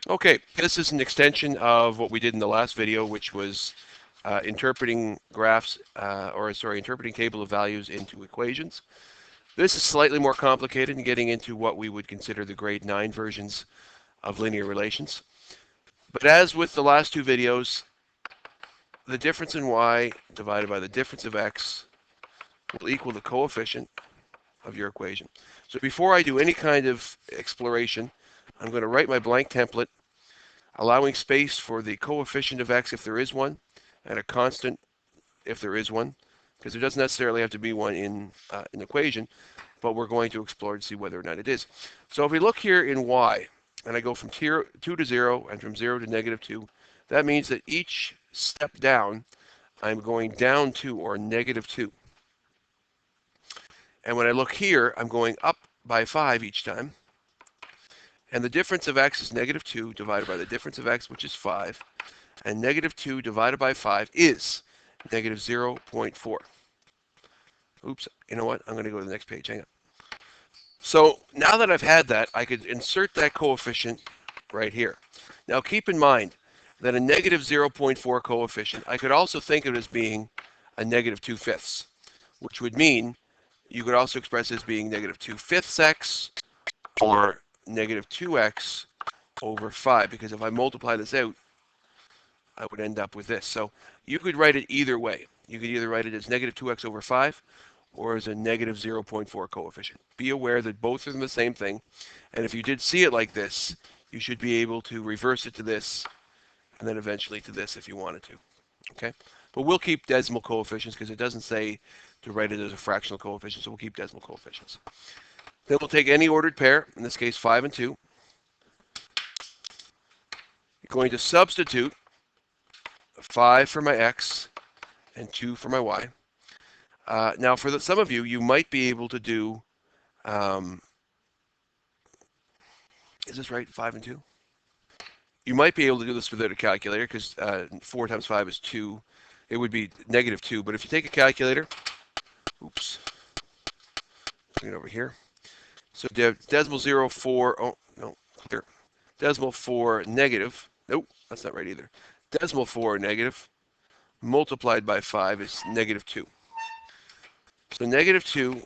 Okay, this is an extension of what we did in the last video, which was interpreting graphs, interpreting table of values into equations. This is slightly more complicated and getting into what we would consider the grade 9 versions of linear relations. But as with the last two videos, the difference in y divided by the difference of x will equal the coefficient of your equation. So before I do any kind of exploration, I'm going to write my blank template, allowing space for the coefficient of x if there is one, and a constant if there is one, because there doesn't necessarily have to be one in an equation, but we're going to explore to see whether or not it is. So if we look here in y, and I go from 2 to 0 and from 0 to negative 2, that means that each step down, I'm going down 2 or negative 2. And when I look here, I'm going up by 5 each time. And the difference of x is negative 2 divided by the difference of x, which is 5. And negative 2 divided by 5 is negative 0.4. Oops, you know what? I'm going to go to the next page. Hang on. So now that I've had that, I could insert that coefficient right here. Now keep in mind that a negative 0.4 coefficient, I could also think of it as being a negative 2/5, which would mean you could also express it as being negative 2/5 x or negative 2x over 5, because if I multiply this out, I would end up with this. So you could write it either way. You could either write it as negative 2x over 5 or as a negative 0.4 coefficient. Be aware that both are the same thing, and if you did see it like this, you should be able to reverse it to this and then eventually to this if you wanted to. Okay? But we'll keep decimal coefficients because it doesn't say to write it as a fractional coefficient, so we'll keep decimal coefficients. Then we'll take any ordered pair, in this case 5 and 2. You're going to substitute 5 for my x and 2 for my y. Now, for some of you, you might be able to do, is this right, 5 and 2? You might be able to do this without a calculator because 4 times 5 is 2. It would be negative 2. But if you take a calculator, oops, bring it over here. So decimal 0.4, oh, no, here. Decimal 4 negative, nope, that's not right either. Decimal 4 negative multiplied by 5 is negative 2. So negative 2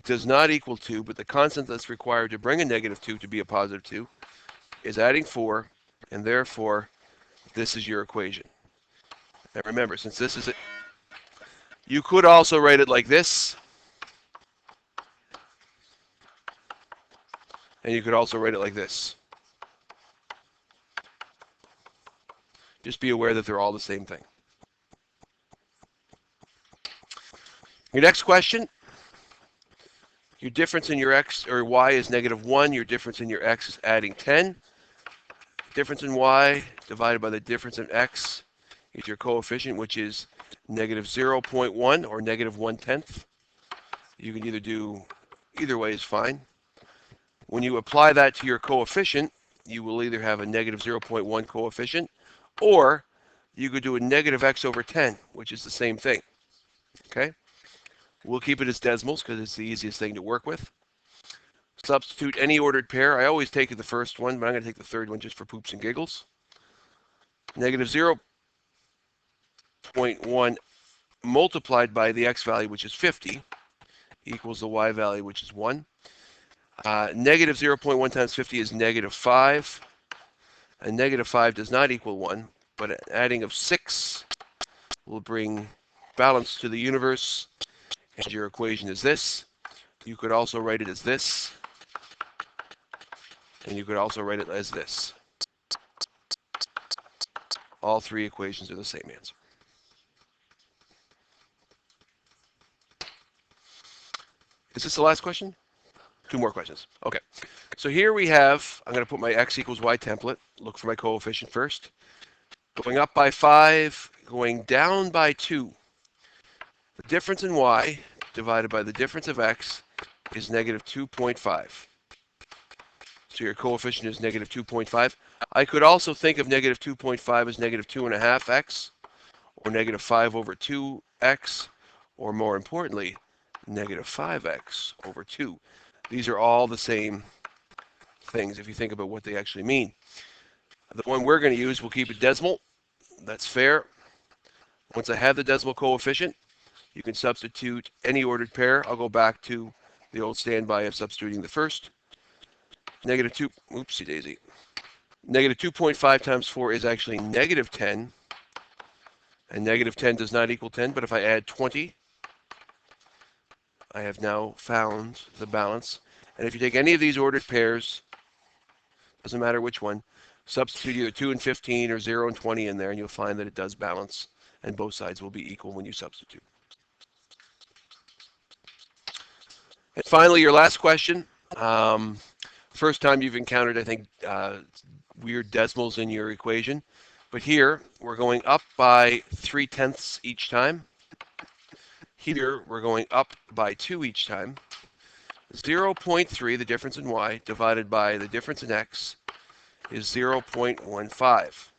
does not equal 2, but the constant that's required to bring a negative 2 to be a positive 2 is adding 4, and therefore this is your equation. Now remember, since this is it, you could also write it like this, and you could also write it like this. Just be aware that they're all the same thing. Your next question, your difference in your x or y is negative 1. Your difference in your x is adding 10. Difference in y divided by the difference in x is your coefficient, which is negative 0.1 or negative 1/10. You can either way is fine. When you apply that to your coefficient, you will either have a negative 0.1 coefficient, or you could do a negative x over 10, which is the same thing. Okay? We'll keep it as decimals because it's the easiest thing to work with. Substitute any ordered pair. I always take the first one, but I'm going to take the third one just for poops and giggles. Negative 0.1 multiplied by the x value, which is 50, equals the y value, which is 1. Negative 0.1 times 50 is negative 5. And negative 5 does not equal 1, but an adding of 6 will bring balance to the universe. And your equation is this. You could also write it as this. And you could also write it as this. All three equations are the same answer. Is this the last question? Two more questions. Okay. So here we have, I'm going to put my x equals y template. Look for my coefficient first. Going up by 5, going down by 2. The difference in y divided by the difference of x is negative 2.5. So your coefficient is negative 2.5. I could also think of negative 2.5 as negative 2.5x, or negative 5 over 2x, or more importantly, negative 5x over 2. These are all the same things if you think about what they actually mean. The one we're going to use, we'll keep it decimal. That's fair. Once I have the decimal coefficient, you can substitute any ordered pair. I'll go back to the old standby of substituting the first. Negative 2, oopsie daisy. Negative 2.5 times 4 is actually negative 10. And negative 10 does not equal 10, but if I add 20, I have now found the balance. And if you take any of these ordered pairs, doesn't matter which one, substitute either 2 and 15 or 0 and 20 in there, and you'll find that it does balance, and both sides will be equal when you substitute. And finally, your last question. First time you've encountered, I think, weird decimals in your equation. But here, we're going up by 3/10 each time. Here, we're going up by 2 each time. 0.3, the difference in y, divided by the difference in x, is 0.15,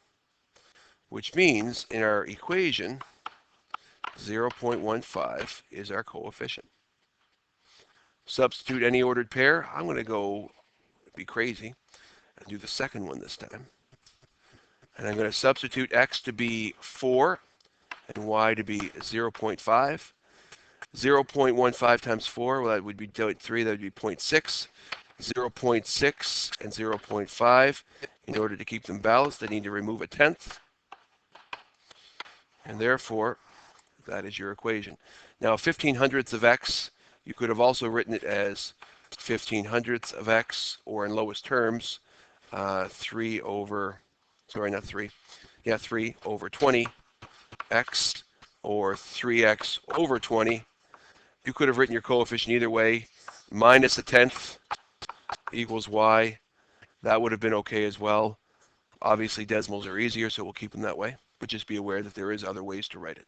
which means in our equation, 0.15 is our coefficient. Substitute any ordered pair. I'm going to go be crazy and do the second one this time. And I'm going to substitute x to be 4 and y to be 0.5. 0.15 times 4, well, that would be 3, that would be 0.6. 0.6 and 0.5. In order to keep them balanced, I need to remove a tenth. And therefore, that is your equation. Now, 15/100ths of x, you could have also written it as 15/100ths of x, or in lowest terms, 3 over 20 x, or 3x over 20. You could have written your coefficient either way. Minus a tenth equals y. That would have been okay as well. Obviously, decimals are easier, so we'll keep them that way. But just be aware that there is other ways to write it.